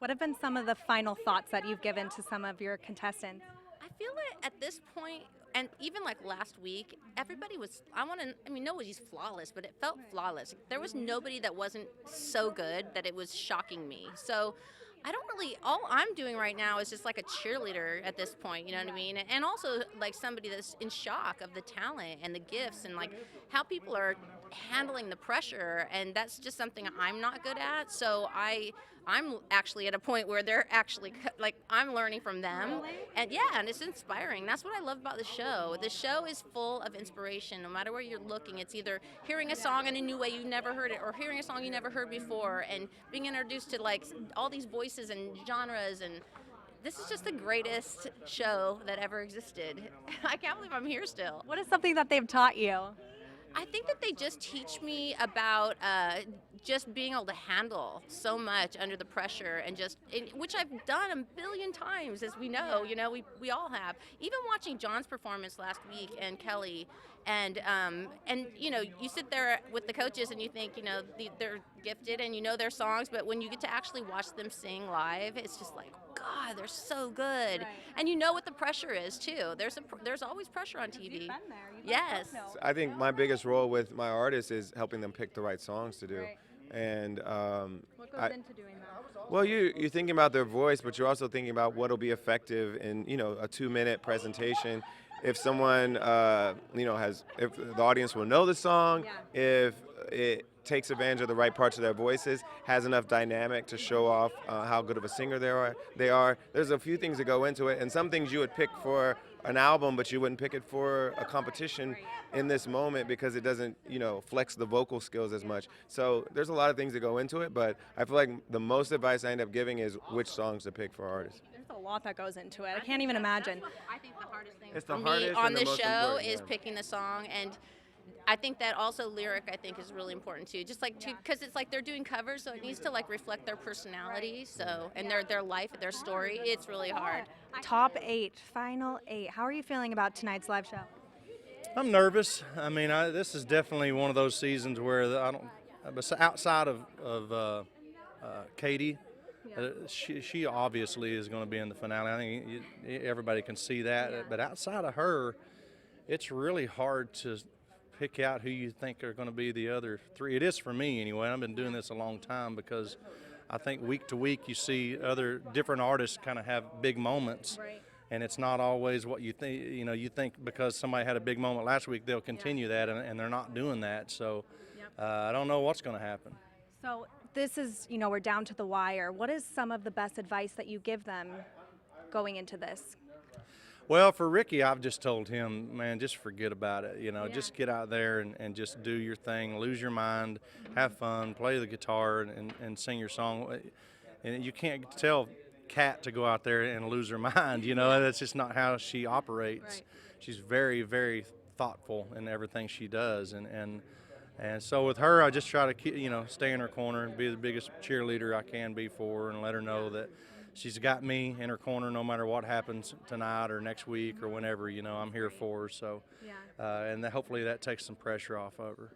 What have been some of the final thoughts that you've given to some of your contestants? I feel like at this point, and even like last week, everybody was, nobody's flawless, but it felt flawless. There was nobody that wasn't so good that it was shocking me. So I don't really, all I'm doing right now is just like a cheerleader at this point, you know what I mean? And also like somebody that's in shock of the talent and the gifts and like how people are handling the pressure. And that's just something I'm not good at. So I'm actually at a point where they're actually like I'm learning from them, and yeah, and it's inspiring. That's what I love about the show. The show is full of inspiration. No matter where you're looking, it's either hearing a song in a new way you never heard it, or hearing a song you never heard before, and being introduced to like all these voices and genres. And this is just the greatest show that ever existed. I can't believe I'm here still. What is something that they've taught you? I think that they just teach me about just being able to handle so much under the pressure, and which I've done a billion times, as we know. You know, we all have. Even watching John's performance last week and Kelly, and you know, you sit there with the coaches and you think, you know, they're gifted and you know their songs, but when you get to actually watch them sing live, it's just like, God, they're so good. Right. And you know what the pressure is too. There's always pressure on TV. You've been there. You Yes. both know. I think my biggest role with my artists is helping them pick the right songs to do. Right. And What goes into doing that? well, you're thinking about their voice, but you're also thinking about what'll be effective in, you know, a 2-minute presentation. If someone, you know, if the audience will know the song, if it takes advantage of the right parts of their voices, has enough dynamic to show off how good of a singer they are. There's a few things that go into it, and some things you would pick for an album, but you wouldn't pick it for a competition in this moment because it doesn't, you know, flex the vocal skills as much. So there's a lot of things that go into it, but I feel like the most advice I end up giving is which songs to pick for artists. There's a lot that goes into it. I can't even imagine. I think the hardest thing It's the for me hardest on and the this most show important, is yeah. picking the song, and I think that also lyric I think is really important too. Just like because it's like they're doing covers, so it needs to like reflect their personality, so and their life, their story. It's really hard. Top 8, final 8. How are you feeling about tonight's live show? I'm nervous. I mean, this is definitely one of those seasons where outside of Katie, she obviously is going to be in the finale. I think everybody can see that. But outside of her, it's really hard to pick out who you think are going to be the other 3. It is for me anyway. I've been doing this a long time because I think week to week you see other different artists kind of have big moments. Right. And it's not always what you think. You know, you think because somebody had a big moment last week, they'll continue that, and they're not doing that. So I don't know what's going to happen. So this is, you know, we're down to the wire. What is some of the best advice that you give them going into this? Well, for Ricky, I've just told him, man, just forget about it. You know, just get out there and just do your thing, lose your mind, have fun, play the guitar, and sing your song. And you can't tell Kat to go out there and lose her mind. You know, that's just not how she operates. Right. She's very, very thoughtful in everything she does, and so with her, I just try to keep, you know, stay in her corner and be the biggest cheerleader I can be for her, and let her know that she's got me in her corner no matter what happens tonight or next week or whenever. You know, I'm here for her. So, and hopefully that takes some pressure off of her.